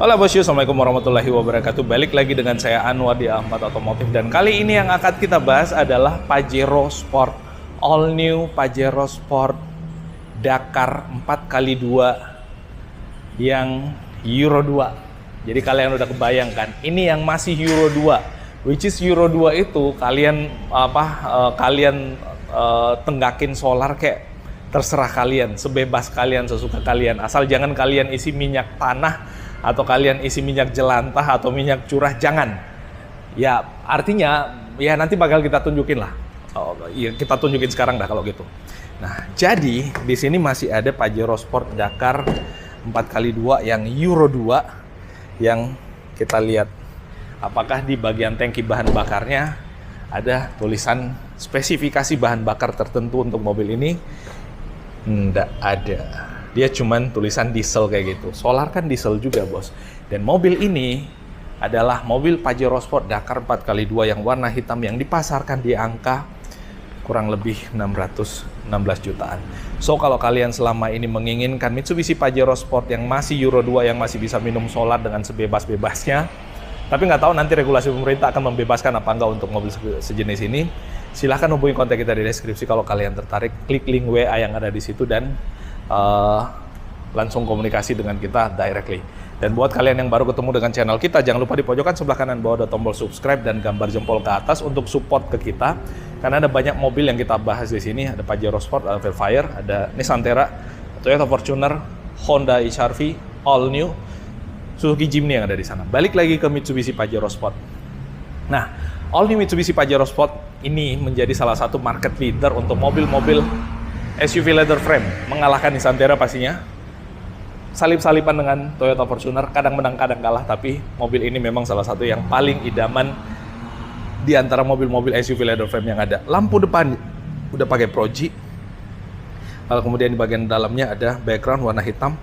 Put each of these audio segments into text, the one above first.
Halo bosku, assalamualaikum warahmatullahi wabarakatuh. Balik lagi dengan saya Anwar di Ahmad Otomotif. Dan kali ini yang akan kita bahas adalah Pajero Sport. All new Pajero Sport Dakar 4x2 yang Euro 2. Jadi kalian udah kebayangkan, ini yang masih Euro 2. Which is Euro 2 itu kalian tenggakin solar kayak terserah kalian, sebebas kalian, sesuka kalian. Asal jangan kalian isi minyak tanah atau kalian isi minyak jelantah atau minyak curah, jangan. Ya artinya ya nanti bakal kita tunjukin lah. Oh, ya kita tunjukin sekarang dah kalau gitu. Nah, jadi di sini masih ada Pajero Sport Dakar 4x2 yang Euro 2 yang kita lihat. Apakah di bagian tangki bahan bakarnya ada tulisan spesifikasi bahan bakar tertentu untuk mobil ini? Nggak ada. Dia cuman tulisan diesel kayak gitu. Solar kan diesel juga, bos. Dan mobil ini adalah mobil Pajero Sport Dakar 4x2 yang warna hitam yang dipasarkan di angka kurang lebih 616 jutaan. So, kalau kalian selama ini menginginkan Mitsubishi Pajero Sport yang masih Euro 2 yang masih bisa minum solar dengan sebebas-bebasnya, tapi nggak tahu nanti regulasi pemerintah akan membebaskan apa enggak untuk mobil sejenis ini, silahkan hubungi kontak kita di deskripsi kalau kalian tertarik. Klik link WA yang ada di situ dan langsung komunikasi dengan kita directly. Dan buat kalian yang baru ketemu dengan channel kita, jangan lupa di pojokan sebelah kanan bawah ada tombol subscribe dan gambar jempol ke atas untuk support ke kita. Karena ada banyak mobil yang kita bahas di sini. Ada Pajero Sport, ada Velfire, ada Nissan Terra, Toyota Fortuner, Honda HR-V, all new, Suzuki Jimny yang ada di sana. Balik lagi ke Mitsubishi Pajero Sport. Nah, all new Mitsubishi Pajero Sport ini menjadi salah satu market leader untuk mobil-mobil SUV leather frame, mengalahkan Nissan Terra pastinya. Salip-salipan dengan Toyota Fortuner, kadang menang kadang kalah, tapi mobil ini memang salah satu yang paling idaman di antara mobil-mobil SUV leather frame yang ada. Lampu depan udah pakai Proji. Lalu kemudian di bagian dalamnya ada background warna hitam,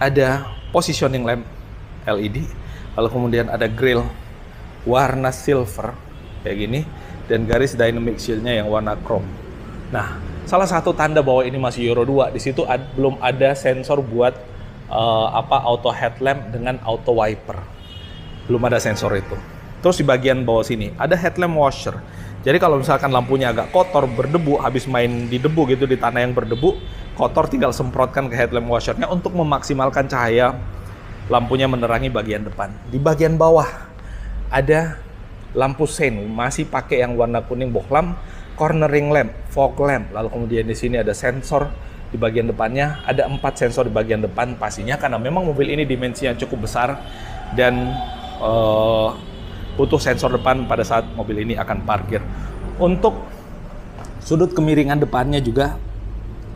ada positioning lamp LED, lalu kemudian ada grill warna silver kayak gini, dan garis dynamic shield-nya yang warna chrome. Nah, salah satu tanda bahwa ini masih Euro 2, di situ belum ada sensor buat auto headlamp dengan auto wiper. Belum ada sensor itu. Terus di bagian bawah sini ada headlamp washer. Jadi kalau misalkan lampunya agak kotor, berdebu, habis main di debu gitu, di tanah yang berdebu, kotor, tinggal semprotkan ke headlamp washernya untuk memaksimalkan cahaya lampunya menerangi bagian depan. Di bagian bawah ada lampu sein, masih pakai yang warna kuning bohlam, cornering lamp, fog lamp, lalu kemudian di sini ada sensor di bagian depannya, ada 4 sensor di bagian depan pastinya karena memang mobil ini dimensinya cukup besar dan butuh sensor depan pada saat mobil ini akan parkir. Untuk sudut kemiringan depannya juga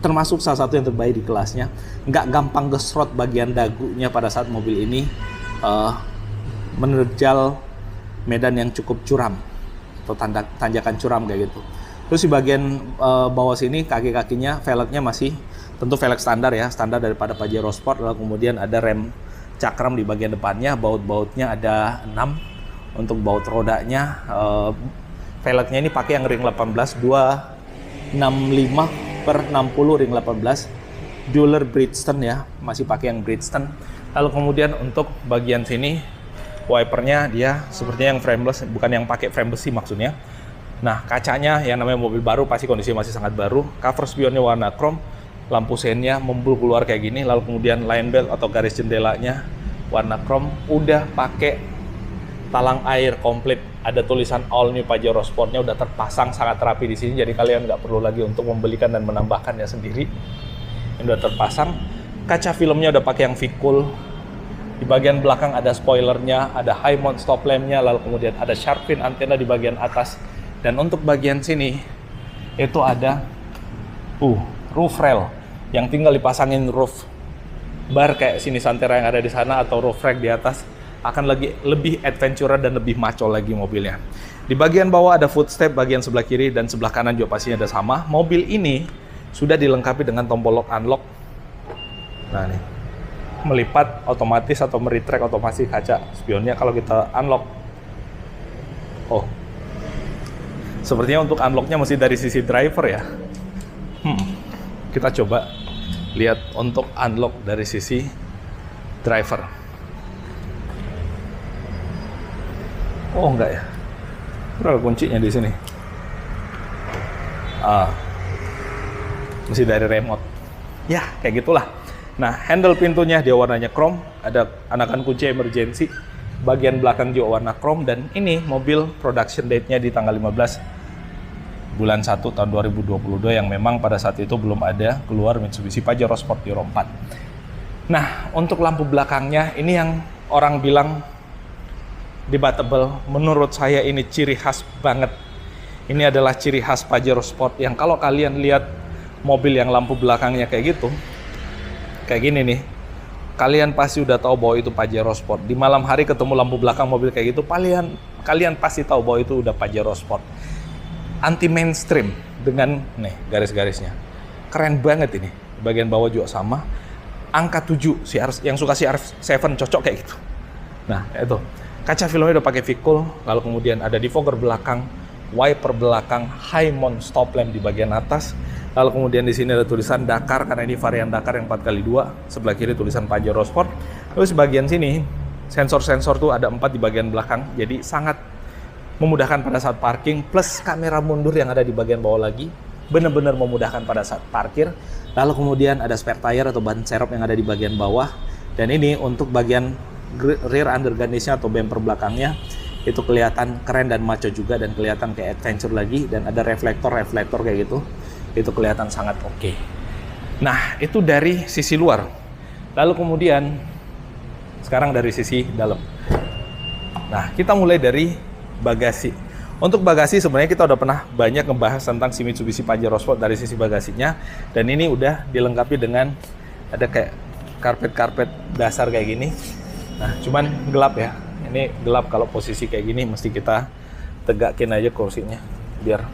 termasuk salah satu yang terbaik di kelasnya, nggak gampang gesrot bagian dagunya pada saat mobil ini menerjal medan yang cukup curam atau tanjakan curam kayak gitu. Terus di bagian bawah sini kaki-kakinya velgnya masih tentu velg standar ya, standar daripada Pajero Sport. Lalu kemudian ada rem cakram di bagian depannya, baut-bautnya ada 6. Untuk baut rodanya velgnya ini pakai yang ring 18 265 per 60 ring 18 dual Bridgestone ya, masih pakai yang Bridgestone. Lalu kemudian untuk bagian sini wipernya dia sepertinya yang frameless, bukan yang pakai frame besi maksudnya. Nah, kacanya yang namanya mobil baru pasti kondisinya masih sangat baru. Cover spionnya warna chrome, lampu seinnya membul keluar kayak gini. Lalu kemudian line belt atau garis jendelanya warna chrome. Udah pakai talang air komplit. Ada tulisan all new Pajero Sportnya udah terpasang sangat rapi di sini. Jadi kalian nggak perlu lagi untuk membelikan dan menambahkannya sendiri. Ini udah terpasang. Kaca filmnya udah pakai yang Vicul. Di bagian belakang ada spoilernya, ada high mount stop lampnya, lalu kemudian ada shark fin antena di bagian atas. Dan untuk bagian sini itu ada roof rail yang tinggal dipasangin roof bar kayak sini Nissan Terra yang ada di sana atau roof rack di atas, akan lebih adventurer dan lebih maco lagi mobilnya. Di bagian bawah ada footstep, bagian sebelah kiri dan sebelah kanan juga pastinya ada sama. Mobil ini sudah dilengkapi dengan tombol lock unlock. Nah nih, melipat otomatis atau meretract otomatis kaca spionnya kalau kita unlock. Oh, sepertinya untuk unlocknya mesti dari sisi driver ya. Kita coba lihat untuk unlock dari sisi driver. Oh enggak ya, berapa kuncinya di sini? Mesti dari remote. Ya kayak gitulah. Nah, handle pintunya dia warnanya chrome, ada anakan kunci emergency, bagian belakang juga warna chrome, dan ini mobil production date-nya di tanggal 15 bulan 1 tahun 2022 yang memang pada saat itu belum ada keluar Mitsubishi Pajero Sport Euro 4. Nah, untuk lampu belakangnya ini yang orang bilang debatable, menurut saya ini ciri khas banget. Ini adalah ciri khas Pajero Sport yang kalau kalian lihat mobil yang lampu belakangnya kayak gitu, kayak gini nih, kalian pasti udah tahu bahwa itu Pajero Sport. Di malam hari ketemu lampu belakang mobil kayak gitu, kalian pasti tahu bahwa itu udah Pajero Sport. Anti mainstream dengan nih garis-garisnya. Keren banget ini. Bagian bawah juga sama. Angka 7, yang suka CR7 cocok kayak gitu. Nah, itu. Kaca filmnya udah pakai Vicul, lalu kemudian ada defogger belakang, wiper belakang, high mount stop lamp di bagian atas. Lalu kemudian di sini ada tulisan Dakar karena ini varian Dakar yang 4x2. Sebelah kiri tulisan Pajero Sport. Terus bagian sini sensor-sensor tuh ada 4 di bagian belakang. Jadi sangat memudahkan pada saat parking, plus kamera mundur yang ada di bagian bawah lagi. Benar-benar memudahkan pada saat parkir. Lalu kemudian ada spare tire atau ban serep yang ada di bagian bawah. Dan ini untuk bagian rear undergarnish-nya atau bumper belakangnya itu kelihatan keren dan maco juga, dan kelihatan kayak adventure lagi, dan ada reflektor kayak gitu. Itu kelihatan sangat oke. Nah, itu dari sisi luar. Lalu kemudian sekarang dari sisi dalam. Nah, kita mulai dari bagasi. Untuk bagasi sebenarnya kita udah pernah banyak ngebahas tentang si Mitsubishi Pajero Sport dari sisi bagasinya, dan ini udah dilengkapi dengan ada kayak karpet dasar kayak gini. Nah, cuman gelap ya. Ini gelap kalau posisi kayak gini, mesti kita tegakin aja kursinya biar.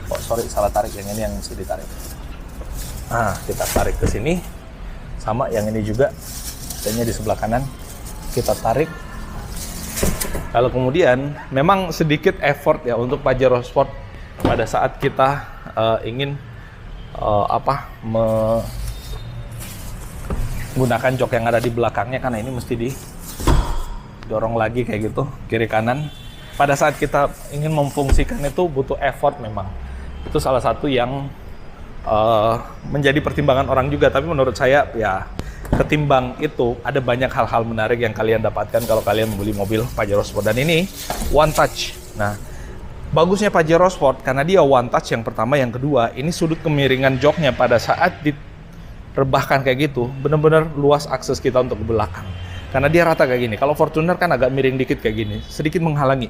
Oh sorry, salah tarik, yang ini yang mesti ditarik. Nah, kita tarik ke sini. Sama yang ini juga, adanya di sebelah kanan. Kita tarik. Lalu kemudian memang sedikit effort ya untuk Pajero Sport pada saat kita ingin menggunakan jok yang ada di belakangnya, karena ini mesti didorong lagi kayak gitu kiri kanan. Pada saat kita ingin memfungsikan itu butuh effort memang. Itu salah satu yang menjadi pertimbangan orang juga, tapi menurut saya ya ketimbang itu ada banyak hal-hal menarik yang kalian dapatkan kalau kalian membeli mobil Pajero Sport. Dan ini one touch. Nah, bagusnya Pajero Sport karena dia one touch yang pertama, yang kedua ini sudut kemiringan joknya pada saat direbahkan kayak gitu benar-benar luas akses kita untuk ke belakang. Karena dia rata kayak gini. Kalau Fortuner kan agak miring dikit kayak gini, sedikit menghalangi.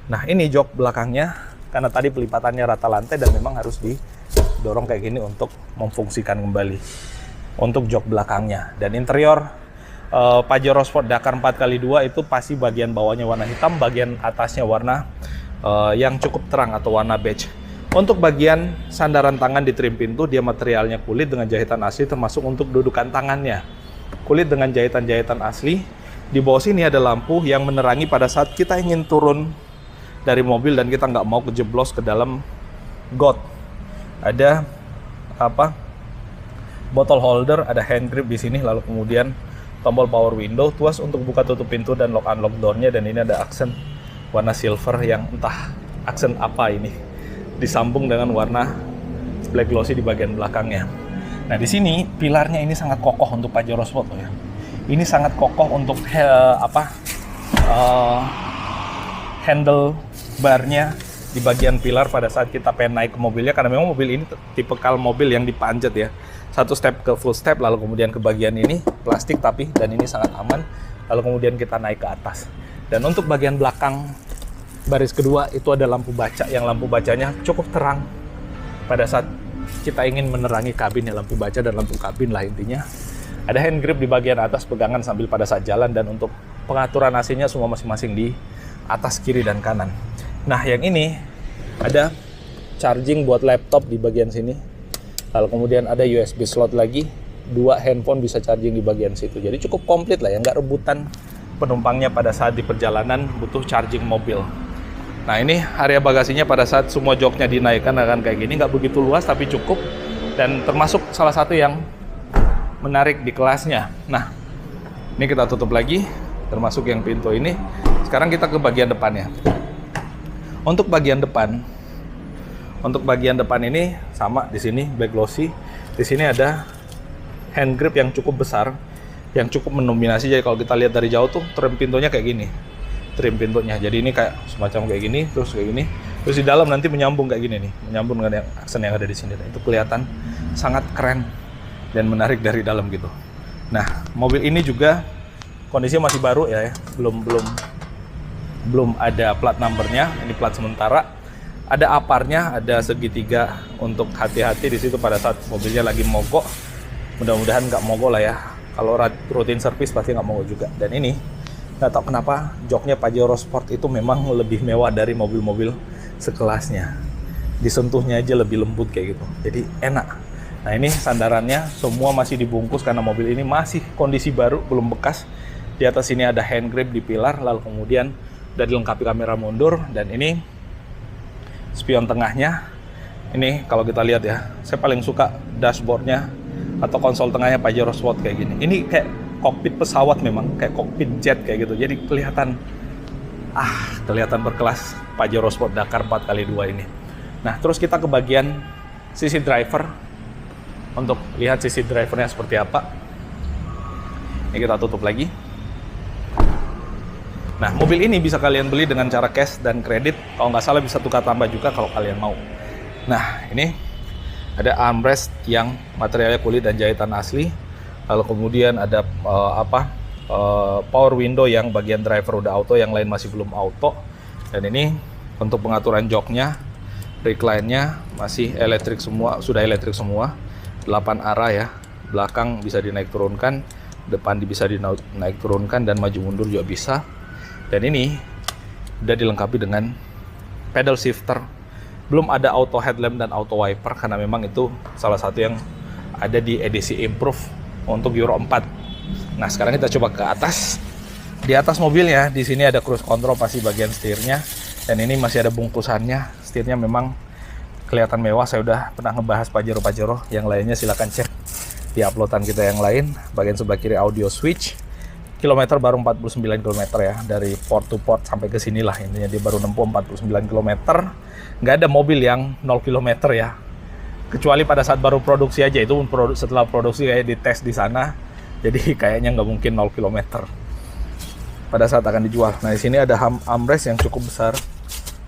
Nah, ini jok belakangnya karena tadi pelipatannya rata lantai dan memang harus didorong kayak gini untuk memfungsikan kembali untuk jok belakangnya. Dan interior Pajero Sport Dakar 4x2 itu pasti bagian bawahnya warna hitam, bagian atasnya warna yang cukup terang atau warna beige. Untuk bagian sandaran tangan di trim pintu, dia materialnya kulit dengan jahitan asli, termasuk untuk dudukan tangannya. Kulit dengan jahitan-jahitan asli. Di bawah sini ada lampu yang menerangi pada saat kita ingin turun dari mobil dan kita nggak mau kejeblos ke dalam got. Ada bottle holder, ada hand grip di sini, lalu kemudian tombol power window, tuas untuk buka tutup pintu dan lock unlock door-nya, dan ini ada aksen warna silver yang entah aksen apa ini, disambung dengan warna black glossy di bagian belakangnya. Nah, di sini pilarnya ini sangat kokoh untuk Pajero Sport ya. Ini sangat kokoh untuk handle barnya di bagian pilar pada saat kita pengen naik ke mobilnya, karena memang mobil ini tipikal mobil yang dipanjat ya. Satu step ke full step, lalu kemudian ke bagian ini plastik tapi, dan ini sangat aman, lalu kemudian kita naik ke atas. Dan untuk bagian belakang baris kedua itu ada lampu baca, yang lampu bacanya cukup terang pada saat kita ingin menerangi kabin ya, lampu baca dan lampu kabin lah intinya. Ada hand grip di bagian atas, pegangan sambil pada saat jalan, dan untuk pengaturan AC-nya semua masing-masing di atas, kiri, dan kanan. Nah, yang ini ada charging buat laptop di bagian sini. Lalu kemudian ada USB slot lagi, 2 handphone bisa charging di bagian situ. Jadi cukup komplit lah ya, nggak rebutan penumpangnya pada saat di perjalanan butuh charging mobil. Nah, ini area bagasinya pada saat semua joknya dinaikkan akan kayak gini, nggak begitu luas tapi cukup, dan termasuk salah satu yang menarik di kelasnya. Nah, ini kita tutup lagi, termasuk yang pintu ini. Sekarang kita ke bagian depannya. Untuk bagian depan, ini sama di sini black glossy. Di sini ada hand grip yang cukup besar, yang cukup mendominasi. Jadi kalau kita lihat dari jauh tuh trim pintunya kayak gini. Trim pintunya. Jadi ini kayak semacam kayak gini, terus kayak gini. Terus di dalam nanti menyambung kayak gini nih, menyambung dengan yang aksen yang ada di sini. Itu kelihatan sangat keren dan menarik dari dalam gitu. Nah, mobil ini juga kondisinya masih baru ya, belum ada plat numbernya. Ini plat sementara. Ada aparnya, ada segitiga untuk hati-hati di situ pada saat mobilnya lagi mogok. Mudah-mudahan nggak mogok lah ya. Kalau rutin servis pasti nggak mogok juga. Dan ini nggak tahu kenapa joknya Pajero Sport itu memang lebih mewah dari mobil-mobil sekelasnya. Disentuhnya aja lebih lembut kayak gitu. Jadi enak. Nah ini sandarannya semua masih dibungkus karena mobil ini masih kondisi baru, belum bekas. Di atas ini ada hand grip di pilar, lalu kemudian udah dilengkapi kamera mundur, dan ini spion tengahnya. Ini kalau kita lihat ya, saya paling suka dashboardnya atau konsol tengahnya Pajero Sport kayak gini. Ini kayak kokpit pesawat, memang kayak kokpit jet kayak gitu. Jadi kelihatan berkelas Pajero Sport Dakar 4x2 ini. Nah, terus kita ke bagian sisi driver untuk lihat sisi drivernya seperti apa. Ini kita tutup lagi. Nah, mobil ini bisa kalian beli dengan cara cash dan kredit. Kalau nggak salah bisa tukar tambah juga kalau kalian mau. Nah, ini ada armrest yang materialnya kulit dan jahitan asli. Lalu kemudian ada power window yang bagian driver udah auto, yang lain masih belum auto. Dan ini untuk pengaturan joknya, recline-nya masih elektrik semua, sudah elektrik semua. 8 arah ya. Belakang bisa dinaik turunkan, depan bisa dinaik turunkan, dan maju mundur juga bisa. Dan ini udah dilengkapi dengan pedal shifter. Belum ada auto headlamp dan auto wiper karena memang itu salah satu yang ada di edisi Improve untuk Euro 4. Nah, sekarang kita coba ke atas. Di atas mobilnya, di sini ada cruise control pasti bagian setirnya, dan ini masih ada bungkusannya. Setirnya memang kelihatan mewah. Saya udah pernah ngebahas Pajero. Yang lainnya silahkan cek di uploadan kita yang lain. Bagian sebelah kiri audio switch. Kilometer baru 49 km ya, dari port to port sampai ke sinilah. Intinya dia baru nempuh 49 km. Nggak ada mobil yang 0 km ya, kecuali pada saat baru produksi aja. Itu setelah produksi kayak dites di sana, jadi kayaknya nggak mungkin 0 km pada saat akan dijual. Nah, di sini ada armrest yang cukup besar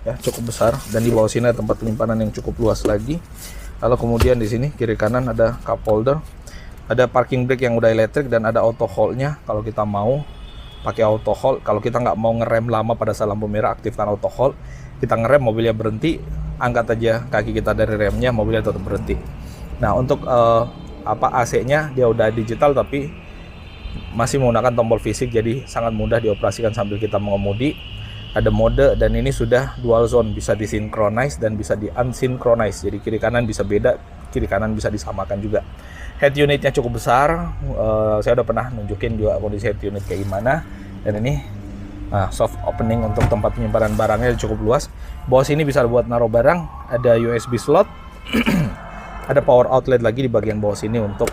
ya, cukup besar, dan di bawah sini ada tempat penyimpanan yang cukup luas lagi. Lalu kemudian di sini kiri kanan ada cup holder. Ada parking brake yang udah elektrik, dan ada auto hold-nya kalau kita mau pakai auto hold. Kalau kita nggak mau ngerem lama pada saat lampu merah, aktifkan auto hold. Kita ngerem, mobilnya berhenti, angkat aja kaki kita dari remnya, mobilnya tetap berhenti. Nah, untuk AC-nya dia udah digital tapi masih menggunakan tombol fisik, jadi sangat mudah dioperasikan sambil kita mengemudi. Ada mode, dan ini sudah dual zone, bisa disinkronize dan bisa di unsynchronize. Jadi kiri kanan bisa beda, kiri kanan bisa disamakan juga. Head unitnya cukup besar, saya udah pernah nunjukin juga kondisi head unit kayak gimana. Dan ini soft opening untuk tempat penyimpanan barangnya cukup luas. Bawah sini bisa buat naruh barang, ada USB slot, ada power outlet lagi di bagian bawah sini untuk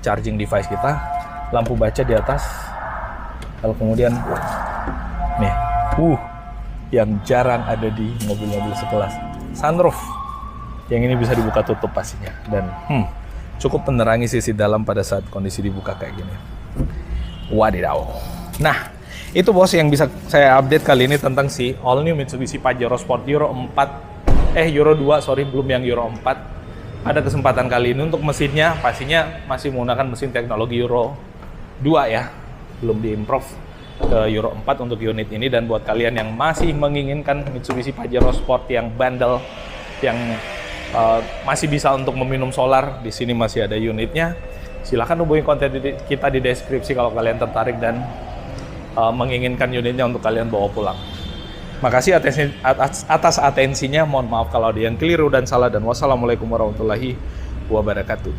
charging device kita. Lampu baca di atas. Lalu kemudian nih, yang jarang ada di mobil-mobil sekelas, sunroof. Yang ini bisa dibuka tutup pastinya, dan cukup menerangi sisi dalam pada saat kondisi dibuka kayak gini. Wadidaw. Nah, itu bos yang bisa saya update kali ini tentang si all new Mitsubishi Pajero Sport Euro 2, belum yang Euro 4. Ada kesempatan kali ini untuk mesinnya, pastinya masih menggunakan mesin teknologi Euro 2 ya, belum di-improve ke Euro 4 untuk unit ini. Dan buat kalian yang masih menginginkan Mitsubishi Pajero Sport yang bandel, yang masih bisa untuk meminum solar, di sini masih ada unitnya. Silahkan hubungi konten kita di deskripsi kalau kalian tertarik dan menginginkan unitnya untuk kalian bawa pulang. Makasih atas atensinya. Mohon maaf kalau ada yang keliru dan salah, dan wassalamualaikum warahmatullahi wabarakatuh.